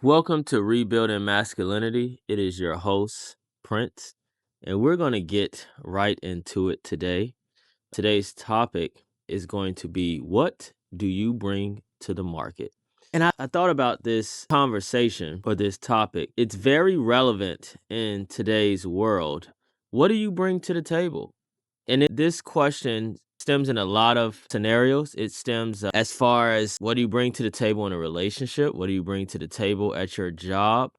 Welcome to Rebuilding Masculinity. It is your host, Prince, and we're going to get right into it today. Today's topic is going to be, what do you bring to the market? And I thought about this conversation or this topic. It's very relevant in today's world. What do you bring to the table? And this question stems in a lot of scenarios. It stems as far as, what do you bring to the table in a relationship? What do you bring to the table at your job?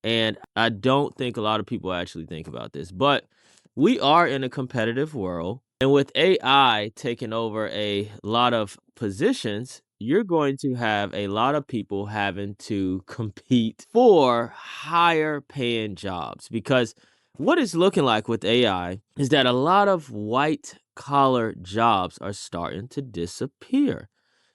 And I don't think a lot of people actually think about this, but we are in a competitive world. And with AI taking over a lot of positions, you're going to have a lot of people having to compete for higher paying jobs, because what it's looking like with AI is that a lot of white collar jobs are starting to disappear,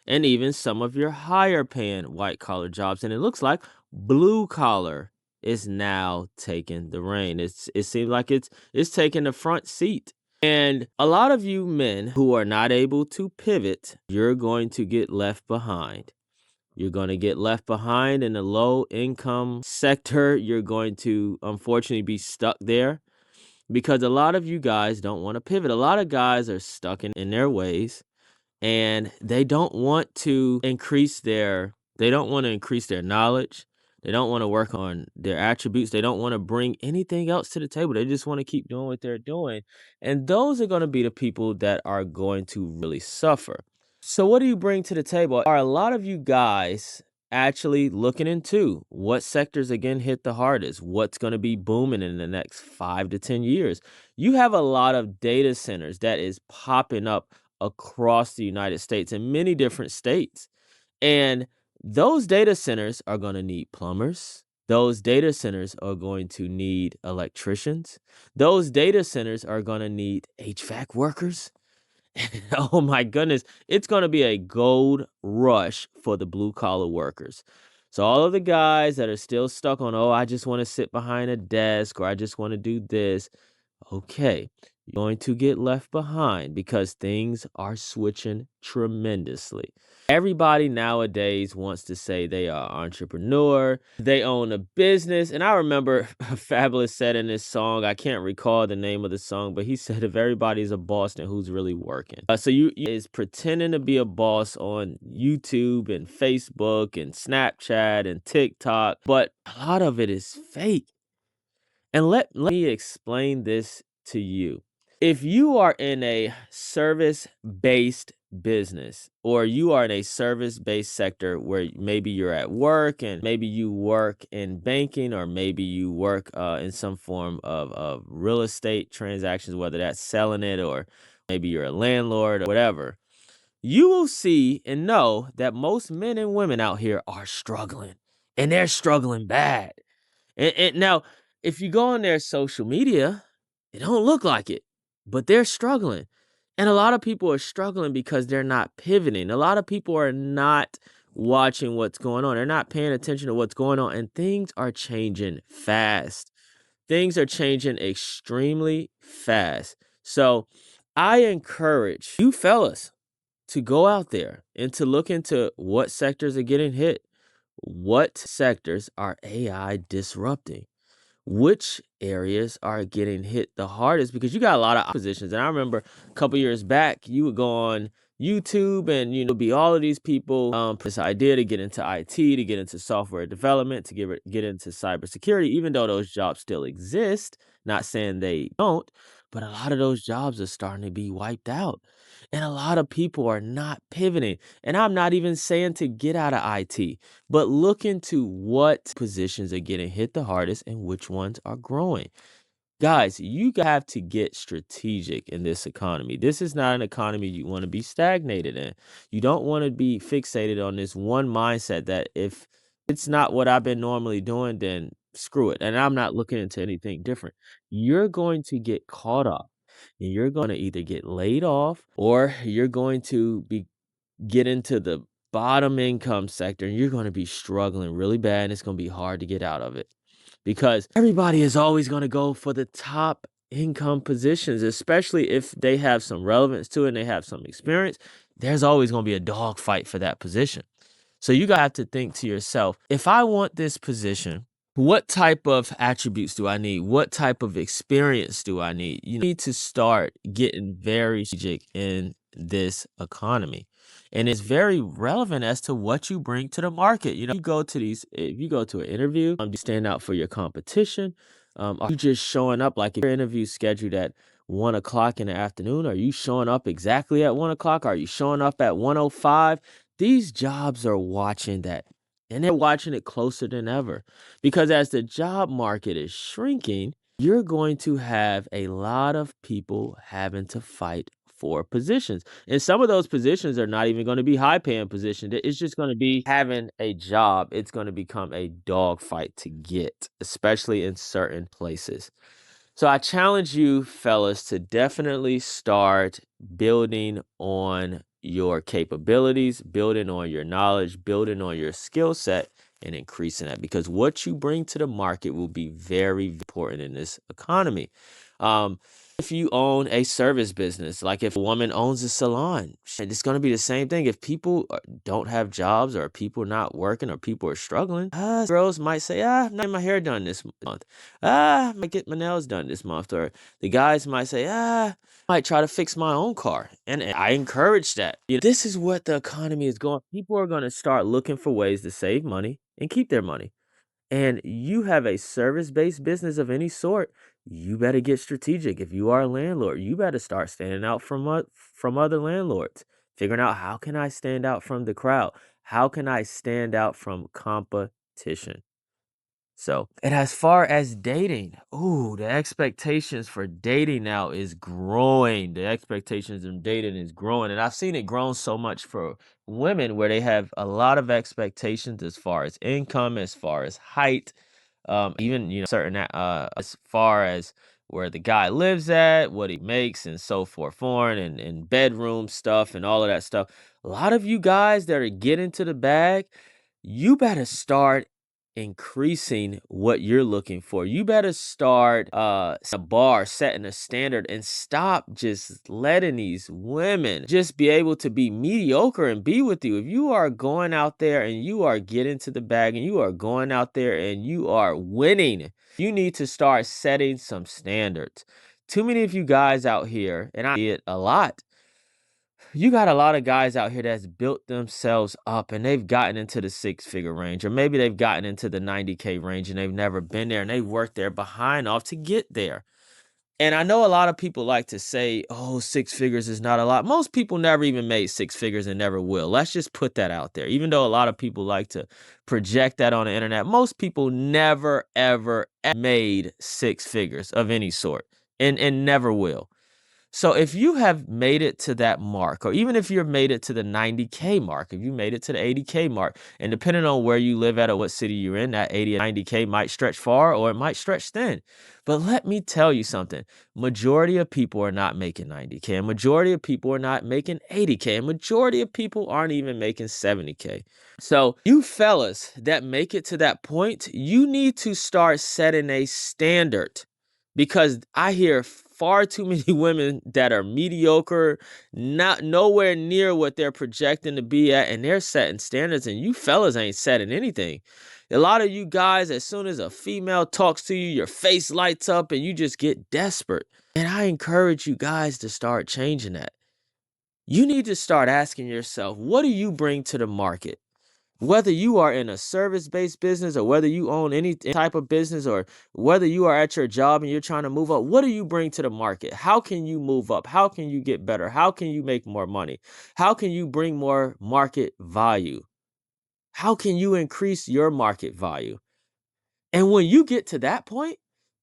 and even some of your higher paying white collar jobs. And it looks like blue collar is now taking the reign. It seems like it's taking the front seat. And a lot of you men who are not able to pivot, you're going to get left behind. You're going to get left behind in the low income sector. You're going to unfortunately be stuck there because a lot of you guys don't want to pivot. A lot of guys are stuck in their ways, and they don't want to increase their knowledge. They don't want to work on their attributes. They don't want to bring anything else to the table. They just want to keep doing what they're doing. And those are going to be the people that are going to really suffer. So what do you bring to the table? Are a lot of you guys actually looking into what sectors again hit the hardest? What's going to be booming in the next 5 to 10 years? You have a lot of data centers that is popping up across the United States in many different states. And those data centers are going to need plumbers. Those data centers are going to need electricians. Those data centers are going to need HVAC workers. Oh my goodness, it's going to be a gold rush for the blue collar workers. So all of the guys that are still stuck on, oh, I just want to sit behind a desk, or I just want to do this. Okay, you're going to get left behind because things are switching tremendously. Everybody nowadays wants to say they are entrepreneur, they own a business. And I remember Fabulous said in this song, I can't recall the name of the song, but he said, if everybody's a boss, then who's really working? So you is pretending to be a boss on YouTube and Facebook and Snapchat and TikTok, but a lot of it is fake. And let me explain this to you. If you are in a service-based business, or you are in a service-based sector where maybe you're at work and maybe you work in banking, or maybe you work in some form of real estate transactions, whether that's selling it, or maybe you're a landlord or whatever, you will see and know that most men and women out here are struggling, and they're struggling bad. And now, if you go on their social media, it don't look like it, but they're struggling. And a lot of people are struggling because they're not pivoting. A lot of people are not watching what's going on. They're not paying attention to what's going on, and things are changing fast. Things are changing extremely fast. So I encourage you fellas to go out there and to look into what sectors are getting hit. What sectors are AI disrupting? Which areas are getting hit the hardest? Because you got a lot of positions. And I remember a couple years back, you would go on YouTube and be all of these people this idea to get into IT, to get into software development, to get into cybersecurity, even though those jobs still exist. Not saying they don't, but a lot of those jobs are starting to be wiped out. And a lot of people are not pivoting. And I'm not even saying to get out of IT, but look into what positions are getting hit the hardest and which ones are growing. Guys, you have to get strategic in this economy. This is not an economy you want to be stagnated in. You don't want to be fixated on this one mindset that if it's not what I've been normally doing, then screw it. And I'm not looking into anything different. You're going to get caught up, and you're going to either get laid off, or you're going to get into the bottom income sector, and you're going to be struggling really bad, and it's going to be hard to get out of it, because everybody is always going to go for the top income positions, especially if they have some relevance to it and they have some experience. There's always going to be a dog fight for that position. So you got to think to yourself, if I want this position, what type of attributes do I need? What type of experience do I need? You need to start getting very strategic in this economy. And it's very relevant as to what you bring to the market. You go to if you go to an interview, do you stand out for your competition? Are you just showing up like if your interview scheduled at 1 o'clock in the afternoon? Are you showing up exactly at 1 o'clock? Are you showing up at 1:05? These jobs are watching that, and they're watching it closer than ever. Because as the job market is shrinking, you're going to have a lot of people having to fight for positions. And some of those positions are not even going to be high paying positions. It's just going to be having a job. It's going to become a dogfight to get, especially in certain places. So I challenge you, fellas, to definitely start building on your capabilities, building on your knowledge, building on your skill set, and increasing that, because what you bring to the market will be very important in this economy. Um, if you own a service business, like if a woman owns a salon, shit, it's going to be the same thing. If people don't have jobs, or people not working, or people are struggling, girls might say, I'm not getting my hair done this month. I might get my nails done this month. Or the guys might say, I might try to fix my own car. And I encourage that. This is what the economy is going. People are going to start looking for ways to save money and keep their money. And you have a service-based business of any sort, you better get strategic. If you are a landlord, you better start standing out from other landlords, figuring out, how can I stand out from the crowd? How can I stand out from competition? So, and as far as dating, ooh, the expectations for dating now is growing. The expectations in dating is growing. And I've seen it grown so much for women, where they have a lot of expectations as far as income, as far as height, even, certain, as far as where the guy lives at, what he makes, and so forth, foreign and bedroom stuff and all of that stuff. A lot of you guys that are getting to the bag, you better start increasing what you're looking for. You better start a bar, setting a standard, and stop just letting these women just be able to be mediocre and be with you. If you are going out there and you are getting to the bag, and you are going out there and you are winning, you need to start setting some standards. Too many of you guys out here, and I see it a lot, you got a lot of guys out here that's built themselves up, and they've gotten into the six-figure range, or maybe they've gotten into the 90K range, and they've never been there, and they worked their behind off to get there. And I know a lot of people like to say, oh, six figures is not a lot. Most people never even made six figures and never will. Let's just put that out there. Even though a lot of people like to project that on the internet, most people never, ever made six figures of any sort, and never will. So if you have made it to that mark, or even if you've made it to the 90K mark, if you made it to the 80K mark, and depending on where you live at or what city you're in, that 80 or 90K might stretch far, or it might stretch thin. But let me tell you something. Majority of people are not making 90K. A majority of people are not making 80K. A majority of people aren't even making 70K. So you fellas that make it to that point, you need to start setting a standard, because I hear far too many women that are mediocre, not nowhere near what they're projecting to be at, and they're setting standards, and you fellas ain't setting anything. A lot of you guys, as soon as a female talks to you, your face lights up and you just get desperate. And I encourage you guys to start changing that. You need to start asking yourself, what do you bring to the market? Whether you are in a service-based business, or whether you own any type of business, or whether you are at your job and you're trying to move up, what do you bring to the market? How can you move up? How can you get better? How can you make more money? How can you bring more market value? How can you increase your market value? And when you get to that point,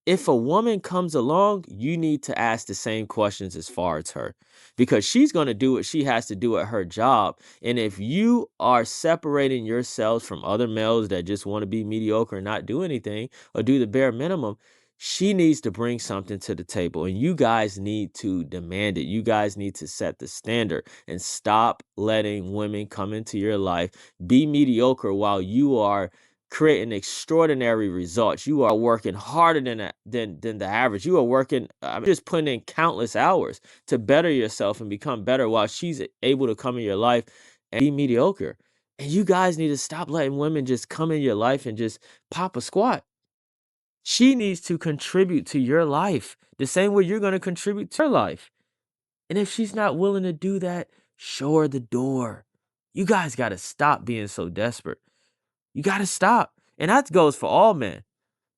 if a woman comes along, you need to ask the same questions as far as her, because she's going to do what she has to do at her job. And if you are separating yourselves from other males that just want to be mediocre and not do anything or do the bare minimum, she needs to bring something to the table, and you guys need to demand it. You guys need to set the standard and stop letting women come into your life, be mediocre, while you are creating extraordinary results. You are working harder than the average. You are working, just putting in countless hours to better yourself and become better, while she's able to come in your life and be mediocre. And you guys need to stop letting women just come in your life and just pop a squat. She needs to contribute to your life the same way you're going to contribute to her life. And if she's not willing to do that, show her the door. You guys got to stop being so desperate. You got to stop. And that goes for all men.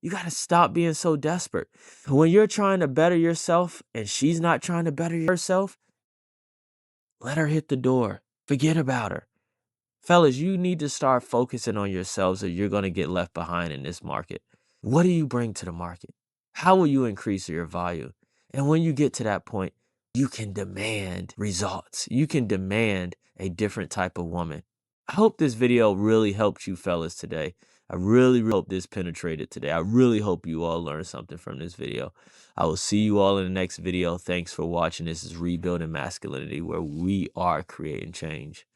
You got to stop being so desperate. When you're trying to better yourself and she's not trying to better herself, let her hit the door. Forget about her. Fellas, you need to start focusing on yourselves or you're going to get left behind in this market. What do you bring to the market? How will you increase your value? And when you get to that point, you can demand results. You can demand a different type of woman. I hope this video really helped you fellas today. I really hope this penetrated today. I really hope you all learned something from this video. I will see you all in the next video. Thanks for watching. This is Rebuilding Masculinity, where we are creating change.